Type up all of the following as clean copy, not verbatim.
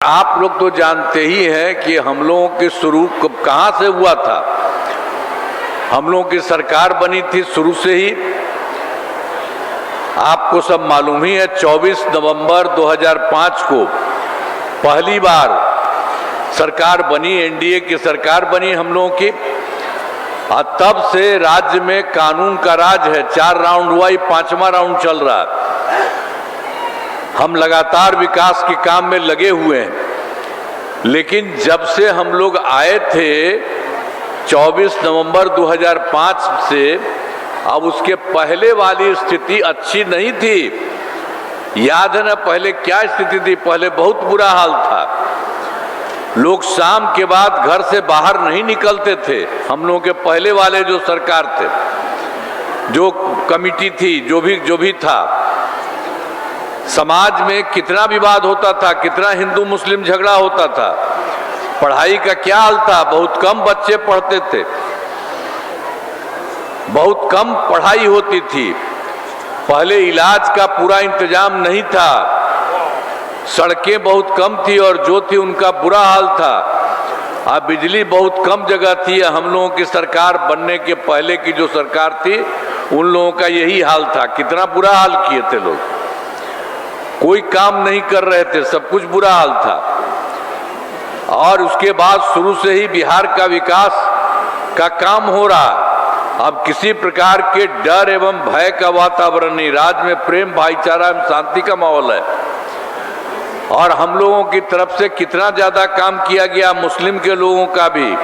आप लोग तो जानते ही हैं कि हम लोगों की शुरू कहाँ से हुआ था। हम लोगों की सरकार बनी थी शुरू से ही, आपको सब मालूम ही है। 24 नवंबर 2005 को पहली बार सरकार बनी, एनडीए की सरकार बनी हम लोगों की। और तब से राज्य में कानून का राज है। 4 राउंड हुआ, 5वां राउंड चल रहा है। हम लगातार विकास के काम में लगे हुए हैं। लेकिन जब से हम लोग आए थे 24 नवंबर 2005 से, अब उसके पहले वाली स्थिति अच्छी नहीं थी। याद है ना पहले क्या स्थिति थी? पहले बहुत बुरा हाल था। लोग शाम के बाद घर से बाहर नहीं निकलते थे। हम लोगों के पहले वाले जो सरकार थे, जो कमिटी थी, जो भी था, समाज में कितना विवाद होता था, कितना हिंदू मुस्लिम झगड़ा होता था। पढ़ाई का क्या हाल था? बहुत कम बच्चे पढ़ते थे, बहुत कम पढ़ाई होती थी। पहले इलाज का पूरा इंतजाम नहीं था, सड़कें बहुत कम थी और जो थी उनका बुरा हाल था। अब बिजली बहुत कम जगह थी। हम लोगों की सरकार बनने के पहले की जो सरकार थी, उन लोगों का यही हाल था। कितना बुरा हाल किए थे लोग, कोई काम नहीं कर रहे थे, सब कुछ बुरा हाल था। और उसके बाद शुरू से ही बिहार का विकास का काम हो रहा। अब किसी प्रकार के डर एवं भय का वातावरण नहीं, राज्य में प्रेम, भाईचारा एवं शांति का माहौल है। और हम लोगों की तरफ से कितना ज्यादा काम किया गया, मुस्लिम के लोगों का भी।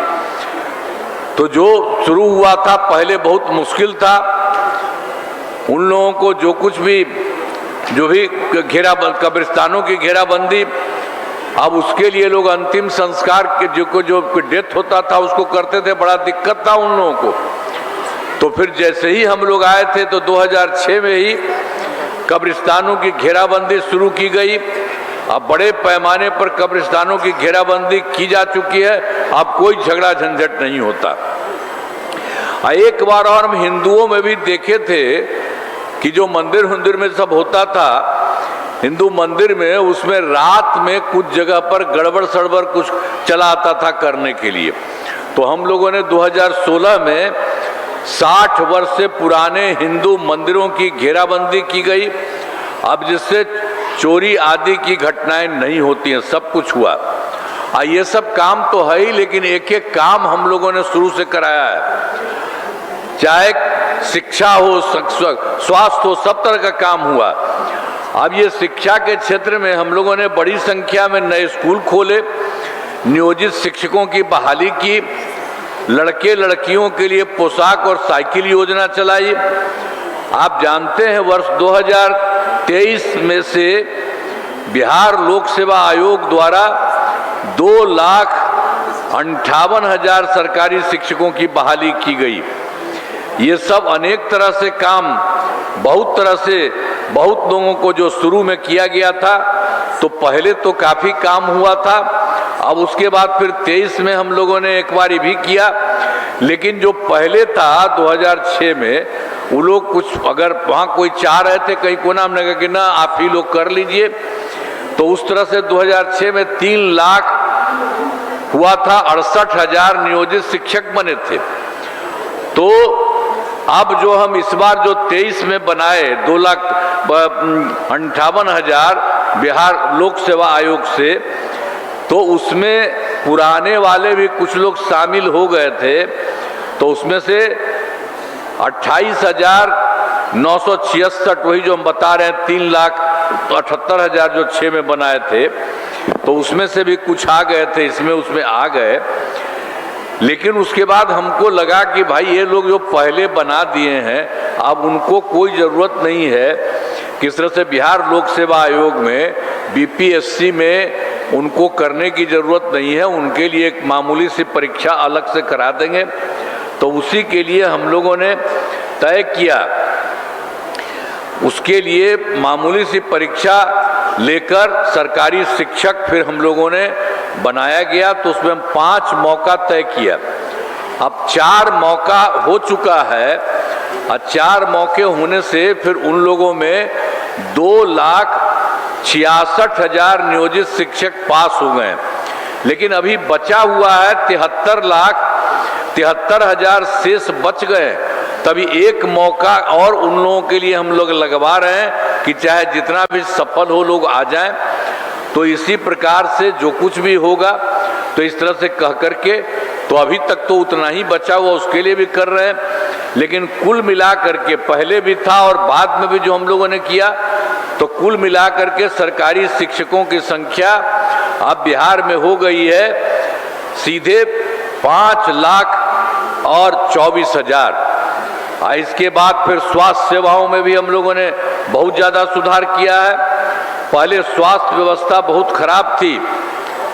तो जो शुरू हुआ था पहले बहुत मुश्किल था। उन लोगों को जो भी कब्रिस्तानों की घेराबंदी, अब उसके लिए लोग अंतिम संस्कार के जो डेथ होता था उसको करते थे, बड़ा दिक्कत था उन लोगों को। तो फिर जैसे ही हम लोग आए थे तो 2006 में ही कब्रिस्तानों की घेराबंदी शुरू की गई। अब बड़े पैमाने पर कब्रिस्तानों की घेराबंदी की जा चुकी है। अब कोई झगड़ा झंझट नहीं होता। एक बार और हम हिंदुओं में भी देखे थे कि जो मंदिर में सब होता था, हिंदू मंदिर में, उसमें रात में कुछ जगह पर गड़बड़ सड़बड़ कुछ चला आता था करने के लिए। तो हम लोगों ने 2016 में 60 वर्ष से पुराने हिंदू मंदिरों की घेराबंदी की गई। अब जिससे चोरी आदि की घटनाएं नहीं होती हैं, सब कुछ हुआ। ये सब काम तो है ही, लेकिन एक एक काम हम लोगों ने शुरू से कराया है। चाहे शिक्षा हो, स्वास्थ्य हो, सब तरह का काम हुआ। अब ये शिक्षा के क्षेत्र में हम लोगों ने बड़ी संख्या में नए स्कूल खोले, नियोजित शिक्षकों की बहाली की, लड़के लड़कियों के लिए पोशाक और साइकिल योजना चलाई। आप जानते हैं वर्ष 2023 में से बिहार लोक सेवा आयोग द्वारा 2,58,000 सरकारी शिक्षकों की बहाली की गई। ये सब अनेक तरह से काम, बहुत लोगों को जो शुरू में किया गया था, तो पहले तो काफी काम हुआ था। अब उसके बाद फिर 23 में हम लोगों ने एक बार भी किया। लेकिन जो पहले था 2006 में, वो लोग कुछ अगर वहाँ कोई चाह रहे थे कहीं कोना, हमने कहा कि ना आप ही लोग कर लीजिए। तो उस तरह से 2006 में 3 लाख हुआ था, 68,000 नियोजित शिक्षक बने थे। तो अब जो हम इस बार जो 23 में बनाए 2,58,000 बिहार लोक सेवा आयोग से, तो उसमें पुराने वाले भी कुछ लोग शामिल हो गए थे। तो उसमें से 28,966, वही जो हम बता रहे हैं 3,78,000 जो 6 में बनाए थे, तो उसमें से भी कुछ आ गए थे, उसमें आ गए। लेकिन उसके बाद हमको लगा कि भाई ये लोग जो पहले बना दिए हैं, अब उनको कोई ज़रूरत नहीं है। किस तरह से बिहार लोक सेवा आयोग में बीपीएससी में उनको करने की ज़रूरत नहीं है, उनके लिए एक मामूली सी परीक्षा अलग से करा देंगे। तो उसी के लिए हम लोगों ने तय किया, उसके लिए मामूली सी परीक्षा लेकर सरकारी शिक्षक फिर हम लोगों ने बनाया गया। तो उसमें हम 5 मौका तय किया। अब 4 मौका हो चुका है। और 4 मौके होने से फिर उन लोगों में 2,00,000 66,000 नियोजित शिक्षक पास हो गए, लेकिन अभी बचा हुआ है 73,73,000 शेष बच गए। तभी एक मौका और उन लोगों के लिए हम लोग लगवा रहे हैं कि चाहे जितना भी सफल हो लोग आ जाएं। तो इसी प्रकार से जो कुछ भी होगा तो इस तरह से कह करके, तो अभी तक तो उतना ही बचा हुआ उसके लिए भी कर रहे हैं, लेकिन कुल मिला करके पहले भी था और बाद में भी जो हम लोगों ने किया, तो कुल मिला करके सरकारी शिक्षकों की संख्या अब बिहार में हो गई है सीधे 5,24,000। इसके बाद फिर स्वास्थ्य सेवाओं में भी हम लोगों ने बहुत ज़्यादा सुधार किया है। पहले स्वास्थ्य व्यवस्था बहुत खराब थी,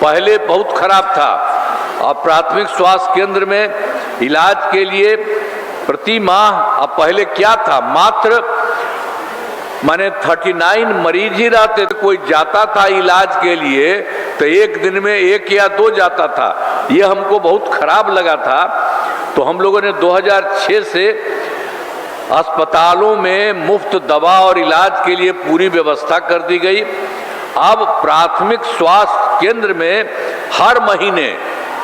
पहले बहुत खराब था। और प्राथमिक स्वास्थ्य केंद्र में इलाज के लिए प्रति माह, अब पहले क्या था, मात्र 39 मरीज ही रहते थे। कोई जाता था इलाज के लिए तो एक दिन में 1 या 2 जाता था। ये हमको बहुत खराब लगा था। तो हम लोगों ने 2006 से अस्पतालों में मुफ्त दवा और इलाज के लिए पूरी व्यवस्था कर दी गई। अब प्राथमिक स्वास्थ्य केंद्र में हर महीने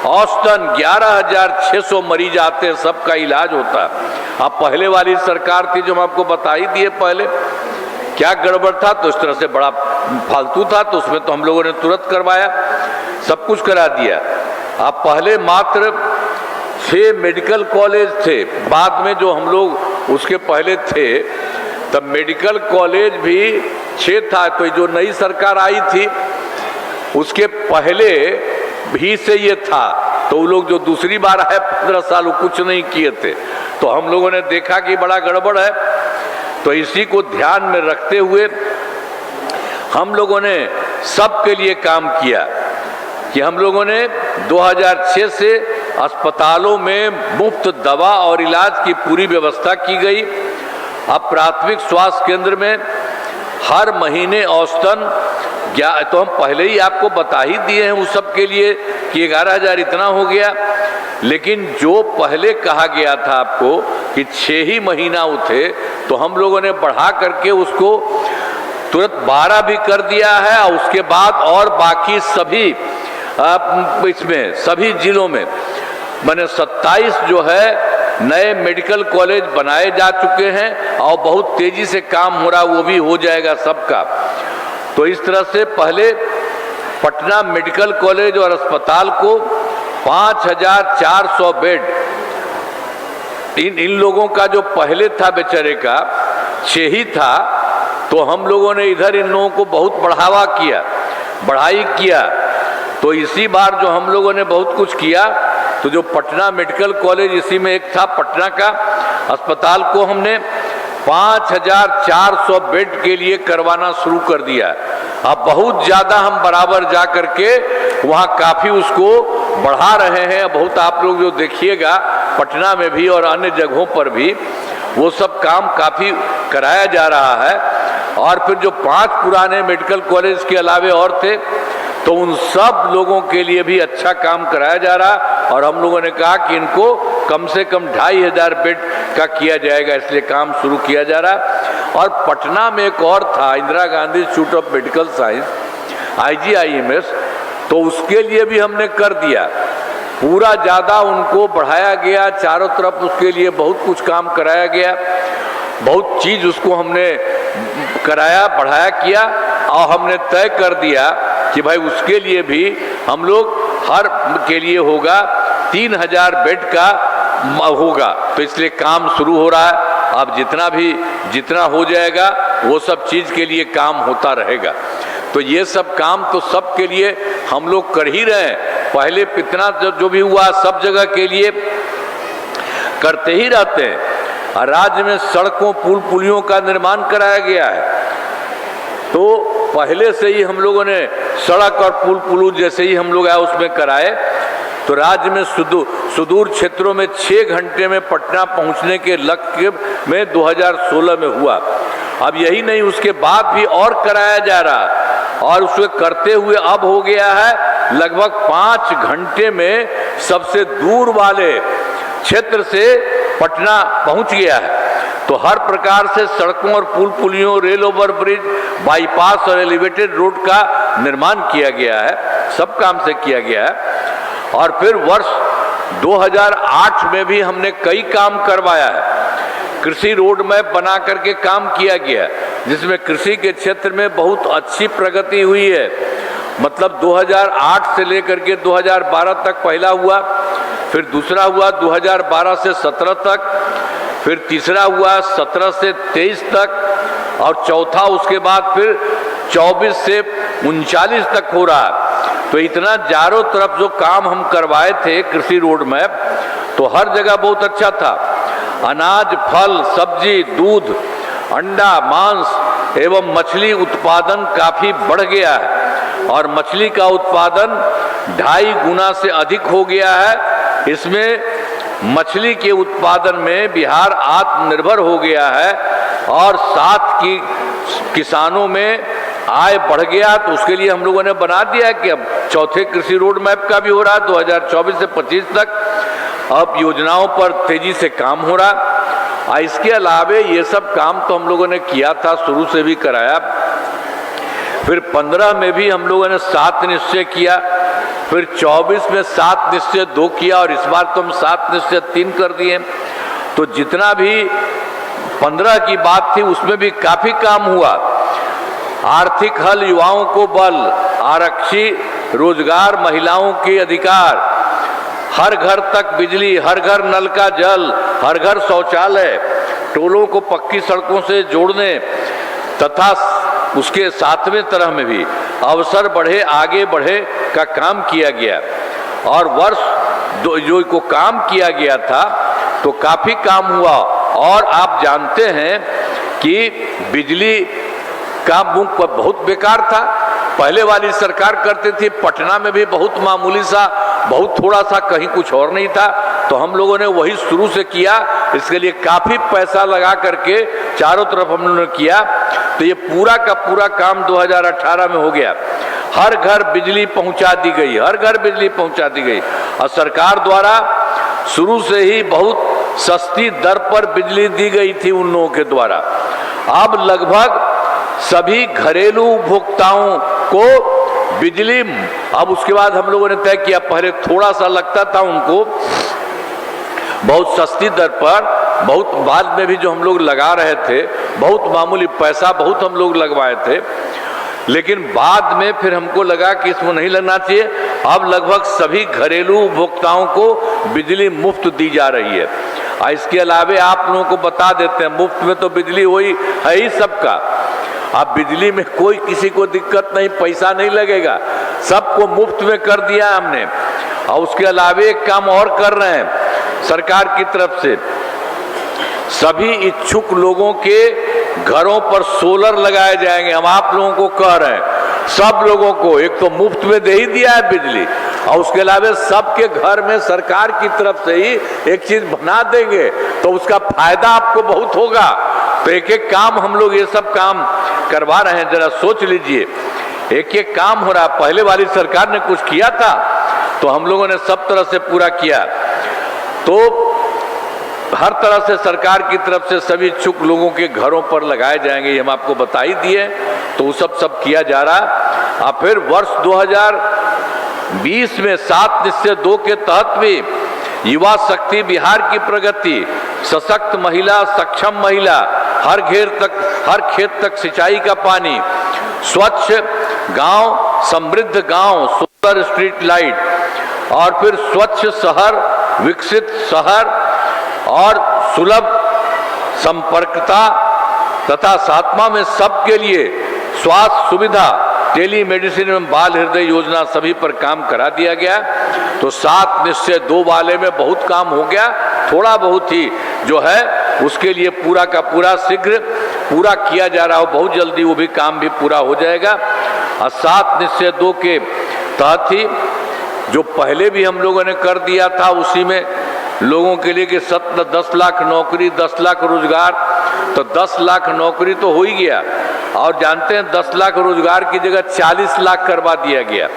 औसतन 11,600 मरीज आते हैं, सबका इलाज होता है। अब पहले वाली सरकार थी जो हम आपको बता ही दिए पहले क्या गड़बड़ था, तो इस तरह से बड़ा फालतू था, तो उसमें तो हम लोगों ने तुरंत करवाया, सब कुछ करा दिया। अब पहले मात्र 6 मेडिकल कॉलेज थे, बाद में जो हम लोग उसके पहले थे तब मेडिकल कॉलेज भी 6 था। तो जो नई सरकार आई थी उसके पहले भी से ये था। तो वो लोग जो दूसरी बार आए 15 साल वो कुछ नहीं किए थे, तो हम लोगों ने देखा कि बड़ा गड़बड़ है। तो इसी को ध्यान में रखते हुए हम लोगों ने सबके लिए काम किया कि हम लोगों ने 2006 से अस्पतालों में मुफ्त दवा और इलाज की पूरी व्यवस्था की गई। अब प्राथमिक स्वास्थ्य केंद्र में हर महीने औसतन, तो हम पहले ही आपको बता ही दिए हैं उस सब के लिए कि 11,000 इतना हो गया, लेकिन जो पहले कहा गया था आपको कि 6 ही महीना थे, तो हम लोगों ने बढ़ा करके उसको तुरंत 12 भी कर दिया है। और उसके बाद और बाकी सभी इसमें सभी जिलों में मैंने 27 जो है नए मेडिकल कॉलेज बनाए जा चुके हैं और बहुत तेजी से काम हो रहा, वो भी हो जाएगा सबका। तो इस तरह से पहले पटना मेडिकल कॉलेज और अस्पताल को 5,400 बेड, इन लोगों का जो पहले था बेचारे का 6 ही था, तो हम लोगों ने इधर इन लोगों को बहुत बढ़ाई किया। तो इसी बार जो हम लोगों ने बहुत कुछ किया, तो जो पटना मेडिकल कॉलेज इसी में एक था पटना का, अस्पताल को हमने 5,400 बेड के लिए करवाना शुरू कर दिया। अब बहुत ज़्यादा हम बराबर जा करके वहाँ काफ़ी उसको बढ़ा रहे हैं। बहुत आप लोग जो देखिएगा पटना में भी और अन्य जगहों पर भी वो सब काम काफ़ी कराया जा रहा है। और फिर जो 5 पुराने मेडिकल कॉलेज के अलावे और थे, तो उन सब लोगों के लिए भी अच्छा काम कराया जा रहा। और हम लोगों ने कहा कि इनको कम से कम 2,500 बेड का किया जाएगा, इसलिए काम शुरू किया जा रहा। और पटना में एक और था Indira Gandhi institute of medical science IGIMS, तो उसके लिए भी हमने कर दिया पूरा, ज़्यादा उनको बढ़ाया गया, चारों तरफ उसके लिए बहुत कुछ काम कराया गया, बहुत चीज़ उसको हमने कराया, बढ़ाया किया। और हमने तय कर दिया कि भाई उसके लिए भी हम लोग हर के लिए होगा 3,000 बेड का होगा। तो इसलिए काम शुरू हो रहा है। अब जितना हो जाएगा वो सब चीज़ के लिए काम होता रहेगा। तो ये सब काम तो सब के लिए हम लोग कर ही रहे हैं। पहले इतना जो भी हुआ सब जगह के लिए करते ही रहते हैं। राज्य में सड़कों पुल पुलियों का निर्माण कराया गया है, तो पहले से ही हम लोगों ने सड़क और पुल पुल जैसे ही हम लोग आए उसमें कराए। तो राज्य में सुदूर क्षेत्रों में 6 घंटे में पटना पहुंचने के लक्ष्य में 2016 में हुआ। अब यही नहीं, उसके बाद भी और कराया जा रहा, और उसको करते हुए अब हो गया है लगभग 5 घंटे में सबसे दूर वाले क्षेत्र से पटना पहुंच गया है। तो हर प्रकार से सड़कों और पुल पुलियों, रेल ओवर ब्रिज, बाईपास और एलिवेटेड रोड का निर्माण किया गया है, सब काम से किया गया है। और फिर वर्ष 2008 में भी हमने कई काम करवाया है। कृषि रोड मैप बना करके काम किया गया, जिसमें कृषि के क्षेत्र में बहुत अच्छी प्रगति हुई है। मतलब 2008 से लेकर के 2012 तक पहला हुआ, फिर दूसरा हुआ 2012 से 17 तक, फिर तीसरा हुआ 17 से 23 तक, और चौथा उसके बाद फिर 24 से 39 तक हो रहा है। तो इतना चारों तरफ जो काम हम करवाए थे कृषि रोड मैप, तो हर जगह बहुत अच्छा था। अनाज, फल, सब्जी, दूध, अंडा, मांस एवं मछली उत्पादन काफी बढ़ गया है और मछली का उत्पादन 2.5 गुना से अधिक हो गया है। इसमें मछली के उत्पादन में बिहार आत्मनिर्भर हो गया है और साथ की किसानों में आय बढ़ गया। तो उसके लिए हम लोगों ने बना दिया कि अब चौथे कृषि रोड मैप का भी हो रहा है 2024 से 25 तक। अब योजनाओं पर तेजी से काम हो रहा। इसके अलावे ये सब काम तो हम लोगों ने किया था, शुरू से भी कराया। फिर 15 में भी हम लोगों ने 7 निश्चय किया, फिर 24 में 7 निश्चय 2 किया और इस बार तो हम 7 निश्चय 3 कर दिए। तो जितना भी 15 की बात थी उसमें भी काफी काम हुआ। आर्थिक हल, युवाओं को बल, आरक्षी रोजगार, महिलाओं के अधिकार, हर घर तक बिजली, हर घर नल का जल, हर घर शौचालय, टोलों को पक्की सड़कों से जोड़ने तथा उसके 7वें तरह में भी अवसर बढ़े, आगे बढ़े का काम किया गया। और वर्ष जो को काम किया गया था तो काफी काम हुआ। और आप जानते हैं कि बिजली का मुख बहुत बेकार था, पहले वाली सरकार करती थी। पटना में भी बहुत मामूली सा, बहुत थोड़ा सा, कहीं कुछ और नहीं था। तो हम लोगों ने वही शुरू से किया, इसके लिए काफी पैसा लगा करके चारों तरफ हम लोगों ने किया। तो ये पूरा का पूरा काम 2018 में हो गया। हर घर बिजली पहुंचा दी गई, हर घर बिजली पहुंचा दी गई। और सरकार द्वारा शुरू से ही बहुत सस्ती दर पर बिजली दी गई थी उन लोगों के द्वारा। अब लगभग सभी घरेलू उपभोक्ताओं को बिजली, अब उसके बाद हम लोगों ने तय किया, पहले थोड़ा सा लगता था उनको बहुत सस्ती दर पर, बहुत बाद में भी जो हम लोग लगा रहे थे, बहुत मामूली पैसा बहुत हम लोग लगवाए थे। लेकिन बाद में फिर हमको लगा कि इसमें नहीं लगना चाहिए। अब लगभग सभी घरेलू उपभोक्ताओं को बिजली मुफ्त दी जा रही है। और इसके अलावे आप लोगों को बता देते हैं, मुफ्त में तो बिजली वही है ही सबका। अब बिजली में कोई किसी को दिक्कत नहीं, पैसा नहीं लगेगा, सबको मुफ्त में कर दिया हमने। और उसके अलावे एक काम और कर रहे हैं सरकार की तरफ से, सभी इच्छुक लोगों के घरों पर सोलर लगाए जाएंगे। हम आप लोगों को कह रहे हैं, सब लोगों को एक तो मुफ्त में दे ही दिया है बिजली, और उसके अलावा सबके घर में सरकार की तरफ से ही एक चीज बना देंगे, तो उसका फायदा आपको बहुत होगा। तो एक एक काम हम लोग ये सब काम करवा रहे हैं। जरा सोच लीजिए, एक एक काम हो रहा। पहले वाली सरकार ने कुछ किया था तो हम लोगों ने सब तरह से पूरा किया। तो हर तरह से सरकार की तरफ से सभी इच्छुक लोगों के घरों पर लगाए जाएंगे, ये हम आपको बता ही दिए। तो वो सब किया जा रहा। अब फिर वर्ष 2020 में 7 निश्चय 2 के तहत भी युवा शक्ति, बिहार की प्रगति, सशक्त महिला, सक्षम महिला, हर खेत तक सिंचाई का पानी, स्वच्छ गांव, समृद्ध गांव, सोलर स्ट्रीट लाइट, और फिर स्वच्छ शहर, विकसित शहर और सुलभ संपर्कता तथा 7वां में सबके लिए स्वास्थ्य सुविधा, टेलीमेडिसिन एवं बाल हृदय योजना सभी पर काम करा दिया गया। तो 7 निश्चय 2 वाले में बहुत काम हो गया। थोड़ा बहुत ही जो है उसके लिए पूरा का पूरा शीघ्र पूरा किया जा रहा हो, बहुत जल्दी वो भी काम भी पूरा हो जाएगा। और 7 निश्चय 2 के तहत ही जो पहले भी हम लोगों ने कर दिया था, उसी में लोगों के लिए कि 10 लाख नौकरी, 10 लाख रोजगार, तो 10 लाख नौकरी तो हो ही गया। और जानते हैं 10 लाख रोजगार की जगह 40 लाख करवा दिया गया।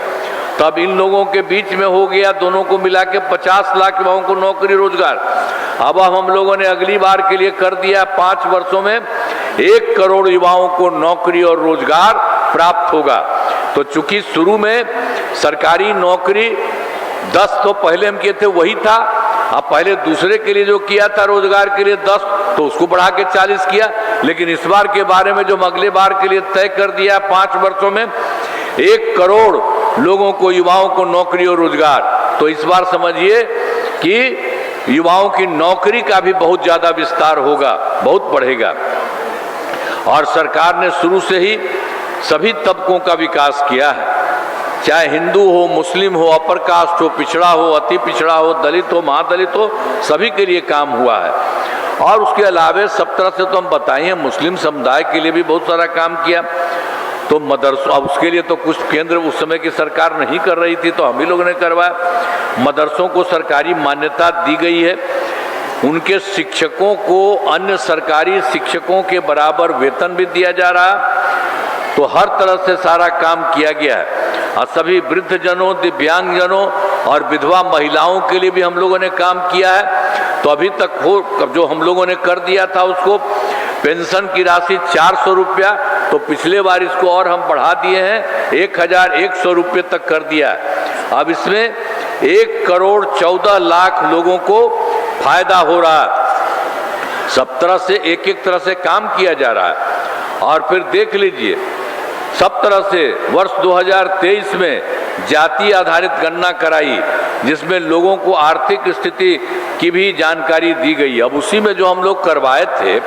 तब इन लोगों के बीच में हो गया, दोनों को मिला के 50 लाख युवाओं को नौकरी रोजगार। अब हम लोगों ने अगली बार के लिए कर दिया 5 वर्षों में 1 करोड़ युवाओं को नौकरी और रोजगार प्राप्त होगा। तो चूंकि शुरू में सरकारी नौकरी 10 तो पहले हम किए थे वही था, अब पहले दूसरे के लिए जो किया था रोजगार के लिए 10 तो उसको बढ़ा के 40 किया, लेकिन इस बार के बारे में जो हम अगले बार के लिए तय कर दिया 5 वर्षों में 1 करोड़ लोगों को, युवाओं को नौकरी और रोजगार। तो इस बार समझिए कि युवाओं की नौकरी का भी बहुत ज्यादा विस्तार होगा, बहुत बढ़ेगा। और सरकार ने शुरू से ही सभी तबकों का विकास किया है, चाहे हिंदू हो, मुस्लिम हो, अपर कास्ट हो, पिछड़ा हो, अति पिछड़ा हो, दलित हो, महादलित हो, सभी के लिए काम हुआ है। और उसके अलावा सब तरह से तो हम बताएं, मुस्लिम समुदाय के लिए भी बहुत सारा काम किया। तो मदरसों, अब उसके लिए तो कुछ केंद्र उस समय की सरकार नहीं कर रही थी, तो हम ही लोगों ने करवाया। मदरसों को सरकारी मान्यता दी गई है, उनके शिक्षकों को अन्य सरकारी शिक्षकों के बराबर वेतन भी दिया जा रहा है। तो हर तरह से सारा काम किया गया है। और सभी वृद्धजनों, दिव्यांगजनों और विधवा महिलाओं के लिए भी हम लोगों ने काम किया है। तो अभी तक हो जो हम लोगों ने कर दिया था उसको, पेंशन की राशि 400 रुपया, तो पिछले बार इसको और हम बढ़ा दिए हैं 1100 रुपये तक कर दिया है। अब इसमें 1 करोड़ 14 लाख लोगों को फायदा हो रहा है। सब तरह से एक तरह से काम किया जा रहा है। और फिर देख लीजिए, सब तरह से वर्ष 2023 में जाति आधारित गणना कराई, जिसमें लोगों को आर्थिक स्थिति की भी जानकारी दी गई। अब उसी में जो हम लोग करवाए थे,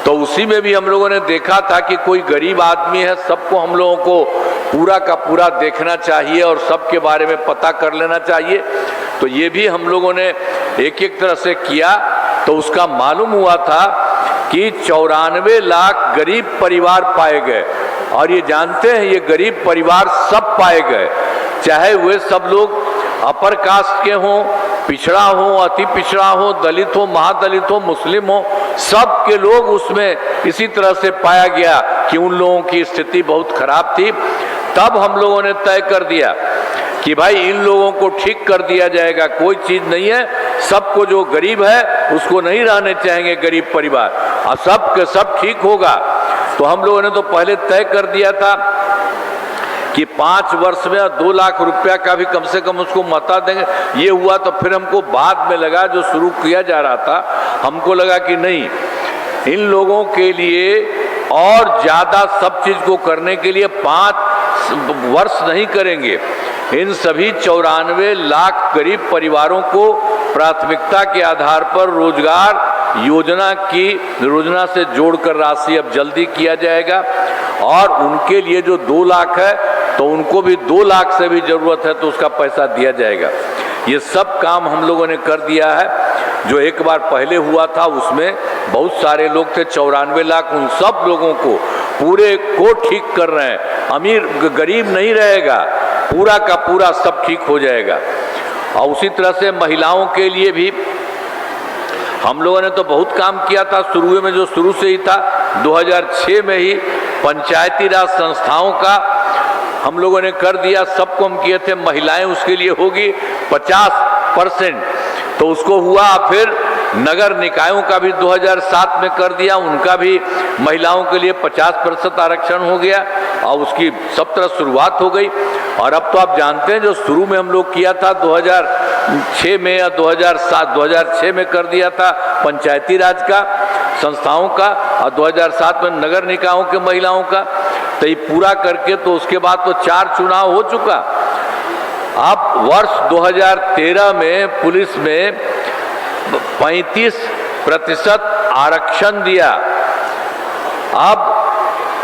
तो उसी में भी हम लोगों ने देखा था कि कोई गरीब आदमी है, सबको हम लोगों को पूरा का पूरा देखना चाहिए और सबके बारे में पता कर लेना चाहिए। तो ये भी हम लोगों ने एक तरह से किया। तो उसका मालूम हुआ था कि 94 लाख गरीब परिवार पाए गए। और ये जानते हैं, ये गरीब परिवार सब पाए गए, चाहे वे सब लोग अपर कास्ट के हों, पिछड़ा हो, अति पिछड़ा हो, दलित हो, महादलित हो, मुस्लिम हो, सब के लोग उसमें इसी तरह से पाया गया कि उन लोगों की स्थिति बहुत खराब थी। तब हम लोगों ने तय कर दिया कि भाई इन लोगों को ठीक कर दिया जाएगा, कोई चीज नहीं है, सबको जो गरीब है उसको नहीं रहने चाहेंगे गरीब परिवार, और सब के सब ठीक होगा। तो हम लोगों ने तो पहले तय कर दिया था कि 5 वर्ष में 2 लाख रुपया का भी कम से कम उसको मता देंगे। ये हुआ तो फिर हमको बाद में लगा, जो शुरू किया जा रहा था, हमको लगा कि नहीं, इन लोगों के लिए और ज्यादा सब चीज को करने के लिए 5 वर्ष नहीं करेंगे। इन सभी 94 लाख गरीब परिवारों को प्राथमिकता के आधार पर रोजगार योजना से जोड़कर राशि अब जल्दी किया जाएगा। और उनके लिए जो 2 लाख है, तो उनको भी 2 लाख से भी जरूरत है तो उसका पैसा दिया जाएगा। ये सब काम हम लोगों ने कर दिया है। जो एक बार पहले हुआ था उसमें बहुत सारे लोग थे, 94 लाख, उन सब लोगों को पूरे को ठीक कर रहे हैं। अमीर गरीब नहीं रहेगा, पूरा का पूरा सब ठीक हो जाएगा। और उसी तरह से महिलाओं के लिए भी हम लोगों ने तो बहुत काम किया था। शुरू में जो शुरू से ही था, 2006 में ही पंचायती राज संस्थाओं का हम लोगों ने कर दिया, सबको हम किए थे। महिलाएं उसके लिए होगी 50%, तो उसको हुआ। फिर नगर निकायों का भी 2007 में कर दिया, उनका भी महिलाओं के लिए 50% आरक्षण हो गया और उसकी सब तरह शुरुआत हो गई। और अब तो आप जानते हैं, जो शुरू में हम लोग किया था 2006 में या 2006 में कर दिया था पंचायती राज का संस्थाओं का, और 2007 में नगर निकायों के महिलाओं का। तो ये पूरा करके तो उसके बाद तो 4 चुनाव हो चुका। अब वर्ष 2013 में पुलिस में 35% आरक्षण दिया। अब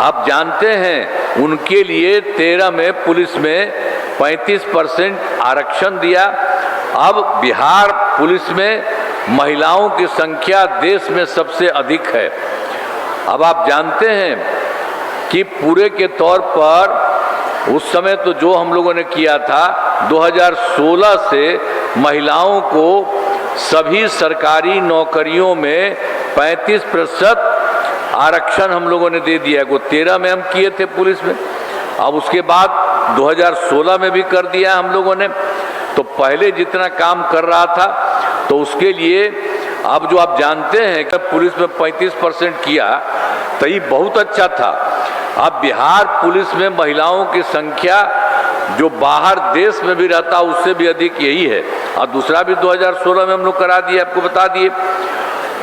आप जानते हैं, उनके लिए 13 में पुलिस में 35% आरक्षण दिया। अब बिहार पुलिस में महिलाओं की संख्या देश में सबसे अधिक है। अब आप जानते हैं कि पूरे के तौर पर उस समय तो जो हम लोगों ने किया था, 2016 से महिलाओं को सभी सरकारी नौकरियों में 35% आरक्षण हम लोगों ने दे दिया। को 13 में हम किए थे पुलिस में, अब उसके बाद 2016 में भी कर दिया हम लोगों ने। तो पहले जितना काम कर रहा था, तो उसके लिए अब जो आप जानते हैं कि पुलिस में 35% किया तो ये बहुत अच्छा था। अब बिहार पुलिस में महिलाओं की संख्या जो बाहर देश में भी रहता उससे भी अधिक यही है। और दूसरा भी 2016 में हम लोग करा दिए, आपको बता दिए।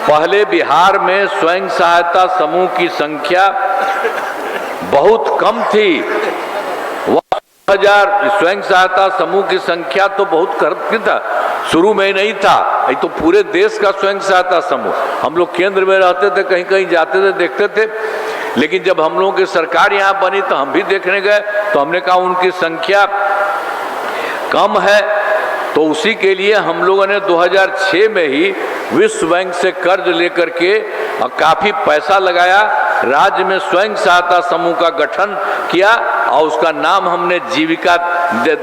पहले बिहार में स्वयं सहायता समूह की संख्या बहुत कम थी। 1000 स्वयं सहायता समूह की संख्या तो बहुत कम था, शुरू में नहीं था। ये तो पूरे देश का स्वयं सहायता समूह, हम लोग केंद्र में रहते थे, कहीं कहीं जाते थे, देखते थे। लेकिन जब हम लोगों की सरकार यहाँ बनी तो हम भी देखने गए, तो हमने कहा उनकी संख्या कम है। तो उसी के लिए हम लोगों ने 2006 में ही विश्व बैंक से कर्ज लेकर के काफी पैसा लगाया, राज्य में स्वयं सहायता समूह का गठन किया और उसका नाम हमने जीविका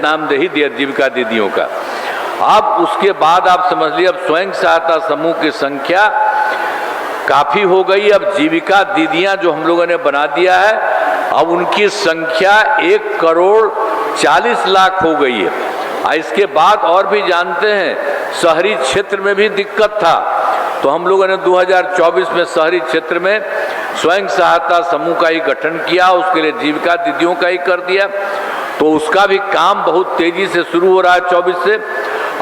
नाम दे ही दिया, जीविका दीदियों का। अब उसके बाद आप समझ लीजिए अब स्वयं सहायता समूह की संख्या काफी हो गई। अब जीविका दीदियां जो हम लोगों ने बना दिया है, अब उनकी संख्या 1,40,00,000 हो गई है। इसके बाद और भी जानते हैं शहरी क्षेत्र में भी दिक्कत था, तो हम लोगों ने 2024 में शहरी क्षेत्र में स्वयं सहायता समूह का ही गठन किया, उसके लिए जीविका दीदियों का ही कर दिया। तो उसका भी काम बहुत तेजी से शुरू हो रहा है 24 से।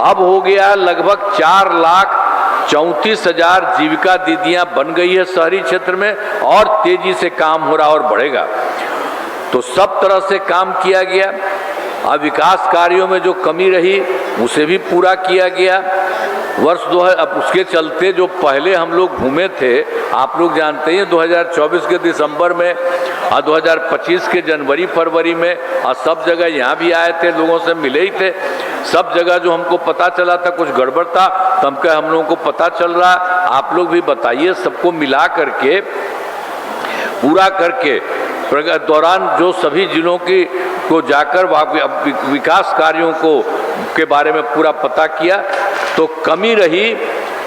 अब हो गया लगभग 4,34,000 जीविका दीदियां बन गई है शहरी क्षेत्र में, और तेजी से काम हो रहा और बढ़ेगा। तो सब तरह से काम किया गया। अब विकास कार्यों में जो कमी रही उसे भी पूरा किया गया। वर्ष 2000 अब उसके चलते जो पहले हम लोग घूमे थे, आप लोग जानते हैं 2024 के दिसंबर में और 2025 के जनवरी फरवरी में, और सब जगह यहाँ भी आए थे, लोगों से मिले ही थे। सब जगह जो हमको पता चला था कुछ गड़बड़ था, तो हम कहे हम लोगों को पता चल रहा, आप लोग भी बताइए। सबको मिला करके पूरा करके दौरान जो सभी जिलों की को जाकर विकास कार्यों के बारे में पूरा पता किया, तो कमी रही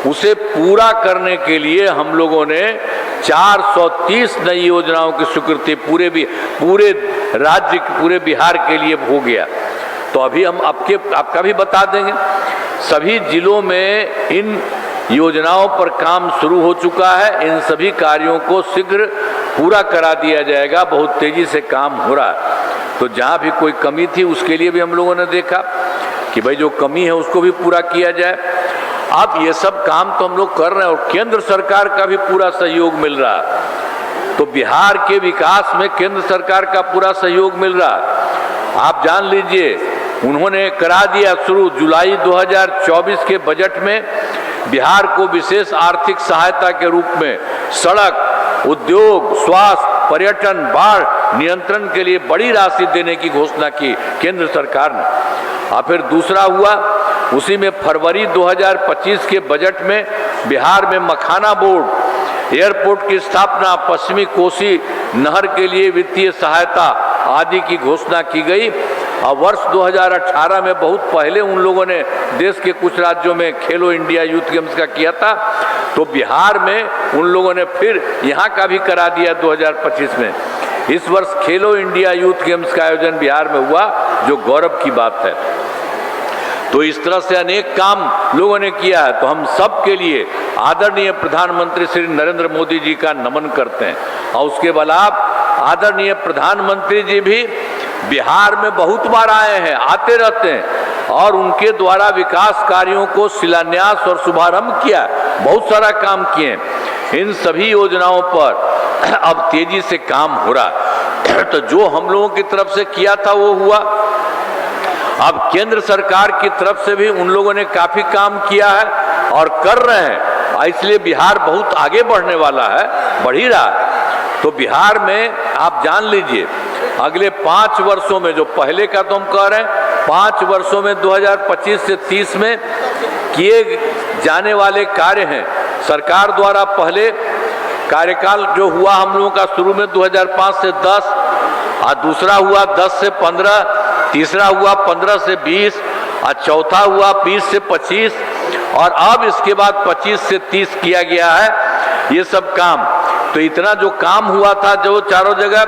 उसे पूरा करने के लिए हम लोगों ने 430 नई योजनाओं की स्वीकृति पूरे राज्य पूरे बिहार के लिए हो गया। तो अभी हम आपका भी बता देंगे, सभी जिलों में इन योजनाओं पर काम शुरू हो चुका है। इन सभी कार्यों को शीघ्र पूरा करा दिया जाएगा, बहुत तेजी से काम हो रहा है। तो जहाँ भी कोई कमी थी उसके लिए भी हम लोगों ने देखा कि भाई जो कमी है उसको भी पूरा किया जाए। अब ये सब काम तो हम लोग कर रहे हैं और केंद्र सरकार का भी पूरा सहयोग मिल रहा है। तो बिहार के विकास में केंद्र सरकार का पूरा सहयोग मिल रहा है। आप जान लीजिए उन्होंने करा दिया शुरू जुलाई 2024 के बजट में बिहार को विशेष आर्थिक सहायता के रूप में सड़क, उद्योग, स्वास्थ्य, पर्यटन, बाढ़ नियंत्रण के लिए बड़ी राशि देने की घोषणा की केंद्र सरकार ने। और फिर दूसरा हुआ उसी में फरवरी 2025 के बजट में बिहार में मखाना बोर्ड, एयरपोर्ट की स्थापना, पश्चिमी कोसी नहर के लिए वित्तीय सहायता आदि की घोषणा की गई। और वर्ष 2018 में बहुत पहले उन लोगों ने देश के कुछ राज्यों में खेलो इंडिया यूथ गेम्स का किया था, तो बिहार में उन लोगों ने फिर यहाँ का भी करा दिया 2025 में। इस वर्ष खेलो इंडिया यूथ गेम्स का आयोजन बिहार में हुआ, जो गौरव की बात है। तो इस तरह से अनेक काम लोगों ने किया है। तो हम सब के लिए आदरणीय प्रधानमंत्री श्री नरेंद्र मोदी जी का नमन करते हैं। और उसके बाद आदरणीय प्रधानमंत्री जी भी बिहार में बहुत बार आए हैं, आते रहते हैं, और उनके द्वारा विकास कार्यों को शिलान्यास और शुभारंभ किया, बहुत सारा काम किए। इन सभी योजनाओं पर अब तेजी से काम हो रहा। तो जो हम लोगों की तरफ से किया था वो हुआ। अब केंद्र सरकार की तरफ से भी उन लोगों ने काफी काम किया है और कर रहे हैं, इसलिए बिहार बहुत आगे बढ़ने वाला है, बढ़ ही रहा है। तो बिहार में आप जान लीजिए अगले 5 वर्षों में, जो पहले का तो हम कह रहे हैं 5 वर्षों में 2025 से 30 में किए जाने वाले कार्य हैं। सरकार द्वारा पहले कार्यकाल जो हुआ हम लोगों का शुरू में 2005 से 10, और दूसरा हुआ 10 से 15, तीसरा हुआ 15 से 20, और चौथा हुआ 20 से 25, और अब इसके बाद 25 से 30 किया गया है ये सब काम। तो इतना जो काम हुआ था, जो चारों जगह,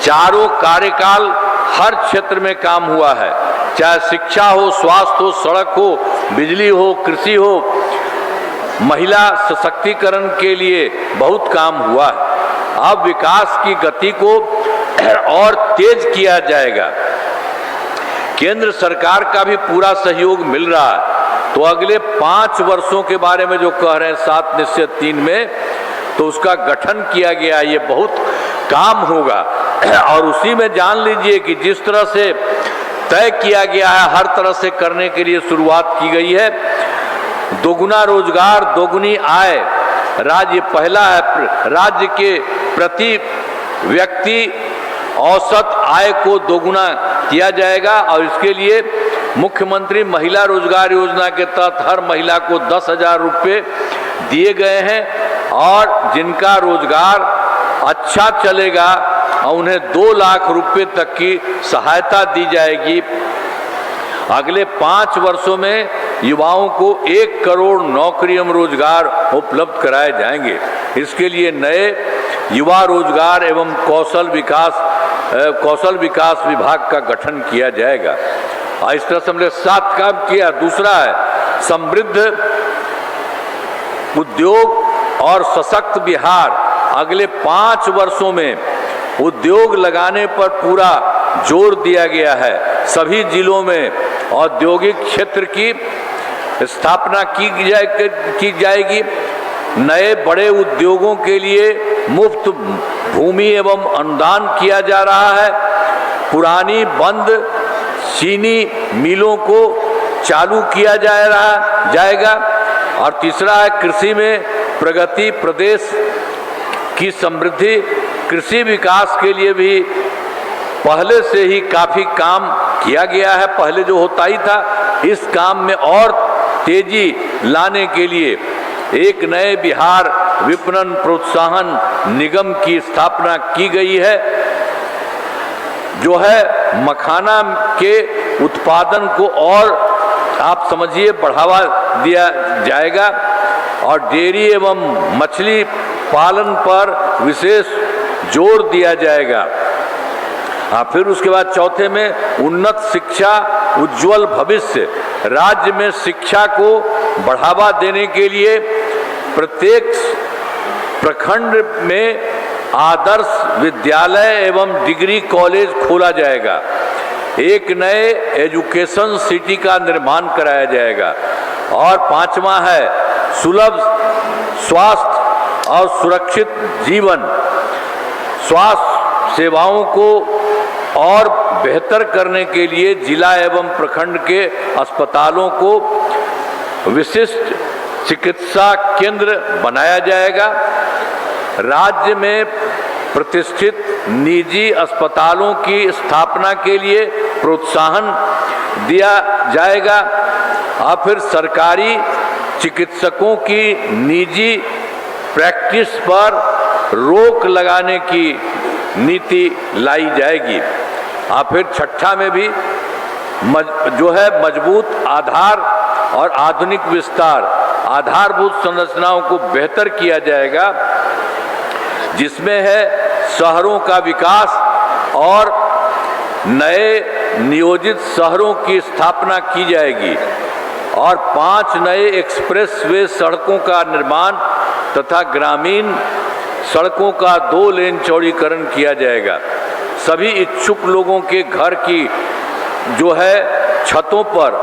चारों कार्यकाल हर क्षेत्र में काम हुआ है, चाहे शिक्षा हो, स्वास्थ्य हो, सड़क हो, बिजली हो, कृषि हो, महिला सशक्तिकरण के लिए बहुत काम हुआ है। अब विकास की गति को और तेज किया जाएगा। केंद्र सरकार का भी पूरा सहयोग मिल रहा है। तो अगले 5 वर्षों के बारे में जो कह रहे हैं 7 निश्चय 3 में, तो उसका गठन किया गया, ये बहुत काम होगा। और उसी में जान लीजिए कि जिस तरह से तय किया गया है, हर तरह से करने के लिए शुरुआत की गई है। दोगुना रोजगार, दोगुनी आय, राज्य पहला है। राज्य के प्रति व्यक्ति औसत आय को दोगुना किया जाएगा और इसके लिए मुख्यमंत्री महिला रोजगार योजना के तहत हर महिला को 10,000 रुपये दिए गए हैं और जिनका रोजगार अच्छा चलेगा उन्हें 2 लाख रुपये तक की सहायता दी जाएगी। अगले 5 वर्षों में युवाओं को 1 करोड़ नौकरी एवं रोजगार उपलब्ध कराए जाएंगे। इसके लिए नए युवा रोजगार एवं कौशल विकास विभाग का गठन किया जाएगा। इस तरह से हमने 7 काम किया। दूसरा है समृद्ध उद्योग और सशक्त बिहार। अगले 5 वर्षों में उद्योग लगाने पर पूरा जोर दिया गया है। सभी जिलों में औद्योगिक क्षेत्र की स्थापना की जाएगी। नए बड़े उद्योगों के लिए मुफ्त भूमि एवं अनुदान किया जा रहा है। पुरानी बंद चीनी मिलों को चालू किया जाएगा। और तीसरा है कृषि में प्रगति, प्रदेश की समृद्धि। कृषि विकास के लिए भी पहले से ही काफ़ी काम किया गया है, पहले जो होता ही था। इस काम में और तेजी लाने के लिए एक नए बिहार विपणन प्रोत्साहन निगम की स्थापना की गई है, जो है मखाना के उत्पादन को और आप समझिए बढ़ावा दिया जाएगा और डेयरी एवं मछली पालन पर विशेष जोर दिया जाएगा। फिर उसके बाद चौथे में उन्नत शिक्षा, उज्जवल भविष्य। राज्य में शिक्षा को बढ़ावा देने के लिए प्रत्येक प्रखंड में आदर्श विद्यालय एवं डिग्री कॉलेज खोला जाएगा। एक नए एजुकेशन सिटी का निर्माण कराया जाएगा। और 5वां है सुलभ स्वास्थ्य और सुरक्षित जीवन। स्वास्थ्य सेवाओं को और बेहतर करने के लिए जिला एवं प्रखंड के अस्पतालों को विशिष्ट चिकित्सा केंद्र बनाया जाएगा। राज्य में प्रतिष्ठित निजी अस्पतालों की स्थापना के लिए प्रोत्साहन दिया जाएगा। और फिर सरकारी चिकित्सकों की निजी प्रैक्टिस पर रोक लगाने की नीति लाई जाएगी। फिर छठा में भी जो है मजबूत आधार और आधुनिक विस्तार। आधारभूत संरचनाओं को बेहतर किया जाएगा, जिसमें है शहरों का विकास और नए नियोजित शहरों की स्थापना की जाएगी और 5 नए एक्सप्रेसवे सड़कों का निर्माण तथा ग्रामीण सड़कों का 2 लेन चौड़ीकरण किया जाएगा। सभी इच्छुक लोगों के घर की जो है छतों पर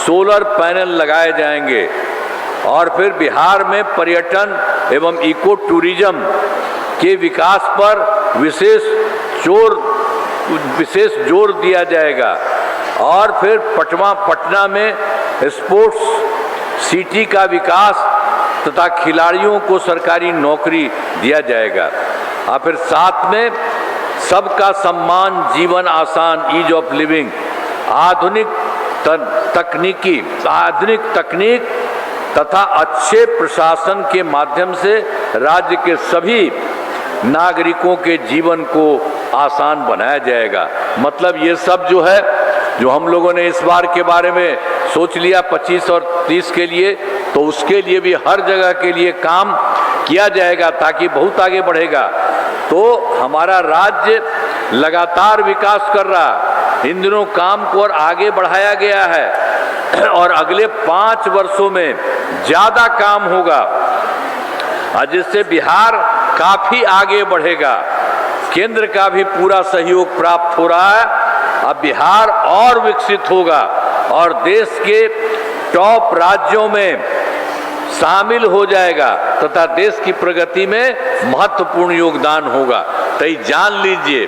सोलर पैनल लगाए जाएंगे। और फिर बिहार में पर्यटन एवं इको टूरिज्म के विकास पर विशेष जोर दिया जाएगा। और फिर पटना में स्पोर्ट्स सिटी का विकास तथा खिलाड़ियों को सरकारी नौकरी दिया जाएगा। और फिर 7 में सबका सम्मान, जीवन आसान, ईज ऑफ लिविंग। आधुनिक तकनीक तथा अच्छे प्रशासन के माध्यम से राज्य के सभी नागरिकों के जीवन को आसान बनाया जाएगा। मतलब ये सब जो है, जो हम लोगों ने इस बार के बारे में सोच लिया 25 और 30 के लिए, तो उसके लिए भी हर जगह के लिए काम किया जाएगा ताकि बहुत आगे बढ़ेगा। तो हमारा राज्य लगातार विकास कर रहा है। इन दिनों काम को और आगे बढ़ाया गया है और अगले 5 वर्षों में ज़्यादा काम होगा और जिससे बिहार काफ़ी आगे बढ़ेगा। केंद्र का भी पूरा सहयोग प्राप्त हो रहा है। अब बिहार और विकसित होगा और देश के टॉप राज्यों में शामिल हो जाएगा तथा देश की प्रगति में महत्वपूर्ण योगदान होगा। तो ये जान लीजिए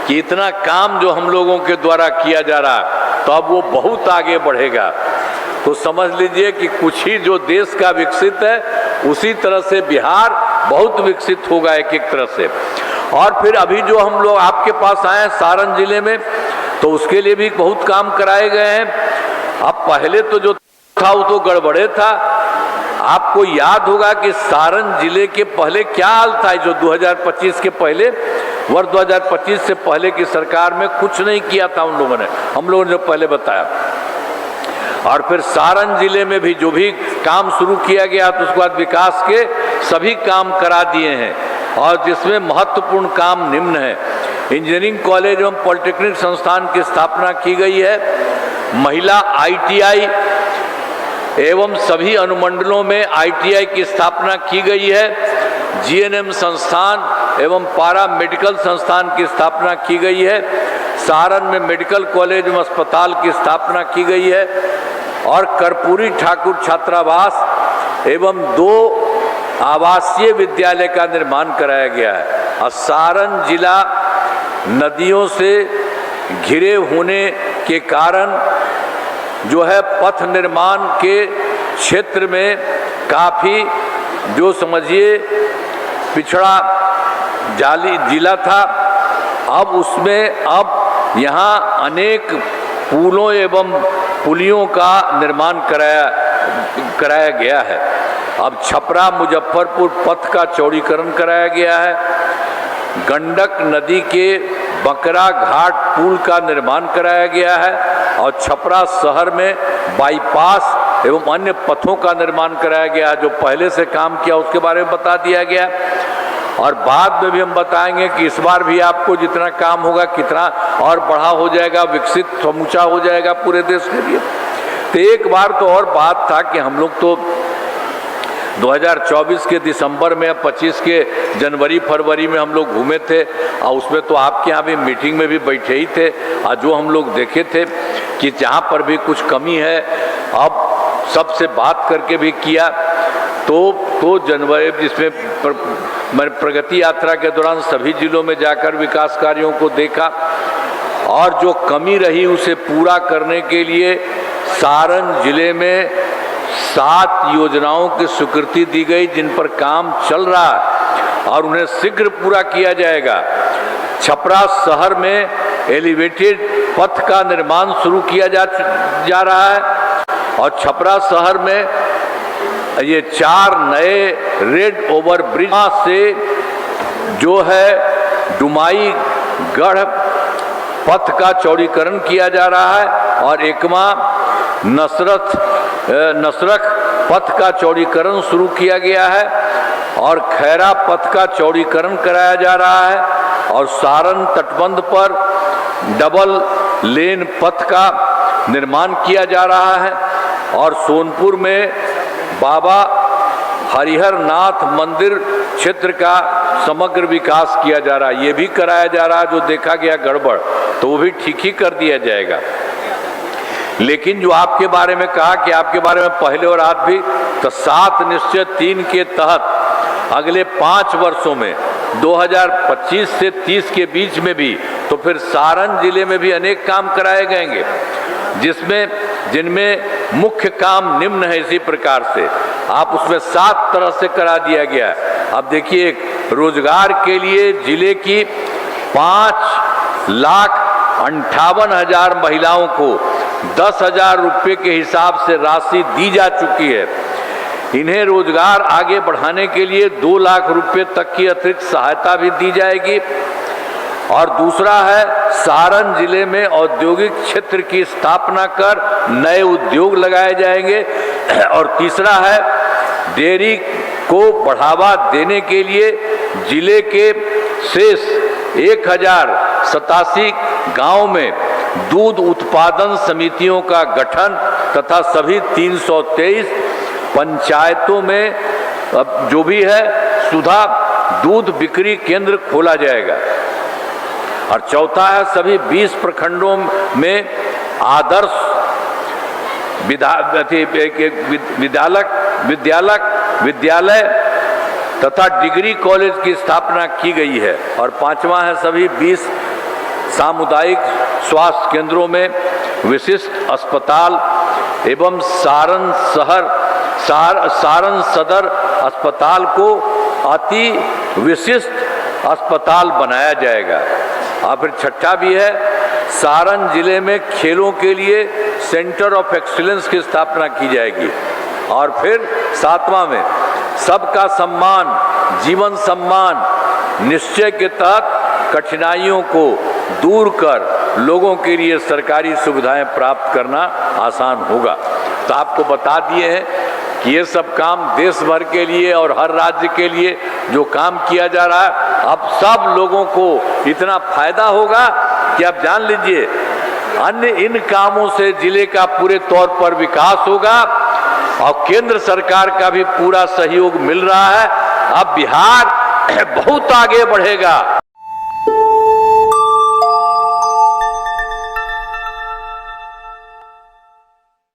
कि इतना काम जो हम लोगों के द्वारा किया जा रहा है तो अब वो बहुत आगे बढ़ेगा। तो समझ लीजिए कि कुछ ही जो देश का विकसित है उसी तरह से बिहार बहुत विकसित होगा एक एक तरह से। और फिर अभी जो हम लोग आपके पास आए हैं सारण जिले में, तो उसके लिए भी बहुत काम कराए गए हैं। अब पहले तो जो था वो तो गड़बड़े था। आपको याद होगा कि सारण जिले के पहले क्या हाल था, जो 2025 के पहले, वर्ष 2025 से पहले की सरकार में कुछ नहीं किया था उन लोगों ने, हम लोगों ने पहले बताया। और फिर सारण जिले में भी जो भी काम शुरू किया गया तो उसके बाद विकास के सभी काम करा दिए हैं और जिसमें महत्वपूर्ण काम निम्न है। इंजीनियरिंग कॉलेज एवं पॉलिटेक्निक संस्थान की स्थापना की गई है। महिला ITI एवं सभी अनुमंडलों में ITI की स्थापना की गई है। GNM संस्थान एवं पारा मेडिकल संस्थान की स्थापना की गई है। सारण में मेडिकल कॉलेज एवं अस्पताल की स्थापना की गई है और कर्पूरी ठाकुर छात्रावास एवं 2 आवासीय विद्यालय का निर्माण कराया गया है। और सारण जिला नदियों से घिरे होने के कारण जो है पथ निर्माण के क्षेत्र में काफ़ी जो समझिए पिछड़ा जिला था। अब उसमें अब यहाँ अनेक पुलों एवं पुलियों का निर्माण कराया गया है। अब छपरा मुजफ्फरपुर पथ का चौड़ीकरण कराया गया है। गंडक नदी के बकरा घाट पुल का निर्माण कराया गया है और छपरा शहर में बाईपास एवं अन्य पथों का निर्माण कराया गया है। जो पहले से काम किया उसके बारे में बता दिया गया और बाद में भी हम बताएंगे कि इस बार भी आपको जितना काम होगा कितना और बढ़ा हो जाएगा, विकसित समूचा हो जाएगा पूरे देश के लिए। तो एक बार तो और बात था कि हम लोग तो 2024 के दिसंबर में, 25 के जनवरी फरवरी में हम लोग घूमे थे और उसमें तो आपके यहाँ भी मीटिंग में भी बैठे ही थे और जो हम लोग देखे थे कि जहाँ पर भी कुछ कमी है अब सबसे बात करके भी किया। तो जनवरी जिसमें मैंने प्रगति यात्रा के दौरान सभी जिलों में जाकर विकास कार्यों को देखा और जो कमी रही उसे पूरा करने के लिए सारण जिले में 7 योजनाओं की स्वीकृति दी गई जिन पर काम चल रहा है और उन्हें शीघ्र पूरा किया जाएगा। छपरा शहर में एलिवेटेड पथ का निर्माण शुरू किया जा रहा है और छपरा शहर में ये 4 नए रेड ओवर ब्रिज से जो है डुमाईगढ़ पथ का चौड़ीकरण किया जा रहा है और एकमा नसरख पथ का चौड़ीकरण शुरू किया गया है और खैरा पथ का चौड़ीकरण कराया जा रहा है और सारण तटबंध पर डबल लेन पथ का निर्माण किया जा रहा है और सोनपुर में बाबा हरिहर नाथ मंदिर क्षेत्र का समग्र विकास किया जा रहा है। ये भी कराया जा रहा है, जो देखा गया गड़बड़ तो वो भी ठीक ही कर दिया जाएगा। लेकिन जो आपके बारे में कहा कि आपके बारे में पहले और आज भी, तो 7 निश्चय 3 के तहत अगले 5 वर्षों में 2025 से 30 के बीच में भी तो फिर सारण जिले में भी अनेक काम कराए जाएंगे जिनमें मुख्य काम निम्न है। इसी प्रकार से आप उसमें 7 तरह से करा दिया गया है। अब देखिए, रोजगार के लिए जिले की 5,58,000 महिलाओं को 10,000 रुपये के हिसाब से राशि दी जा चुकी है। इन्हें रोजगार आगे बढ़ाने के लिए 2 लाख रुपये तक की अतिरिक्त सहायता भी दी जाएगी। और दूसरा है, सारण जिले में औद्योगिक क्षेत्र की स्थापना कर नए उद्योग लगाए जाएंगे। और तीसरा है, डेयरी को बढ़ावा देने के लिए जिले के शेष 1087 गांव में दूध उत्पादन समितियों का गठन तथा सभी 323 पंचायतों में अब जो भी है सुधा दूध बिक्री केंद्र खोला जाएगा। और चौथा है सभी 20 प्रखंडों में आदर्श विद्यालय तथा डिग्री कॉलेज की स्थापना की गई है। और पांचवा है सभी 20 सामुदायिक स्वास्थ्य केंद्रों में विशिष्ट अस्पताल एवं सारण सदर अस्पताल को अति विशिष्ट अस्पताल बनाया जाएगा। और फिर छठा भी है सारण जिले में खेलों के लिए सेंटर ऑफ एक्सीलेंस की स्थापना की जाएगी। और फिर सातवां में सबका सम्मान जीवन सम्मान निश्चय के तहत कठिनाइयों को दूर कर लोगों के लिए सरकारी सुविधाएं प्राप्त करना आसान होगा। तो आपको बता दिए हैं कि ये सब काम देश भर के लिए और हर राज्य के लिए जो काम किया जा रहा है, अब सब लोगों को इतना फायदा होगा कि आप जान लीजिए अन्य इन कामों से जिले का पूरे तौर पर विकास होगा और केंद्र सरकार का भी पूरा सहयोग मिल रहा है। अब बिहार बहुत आगे बढ़ेगा।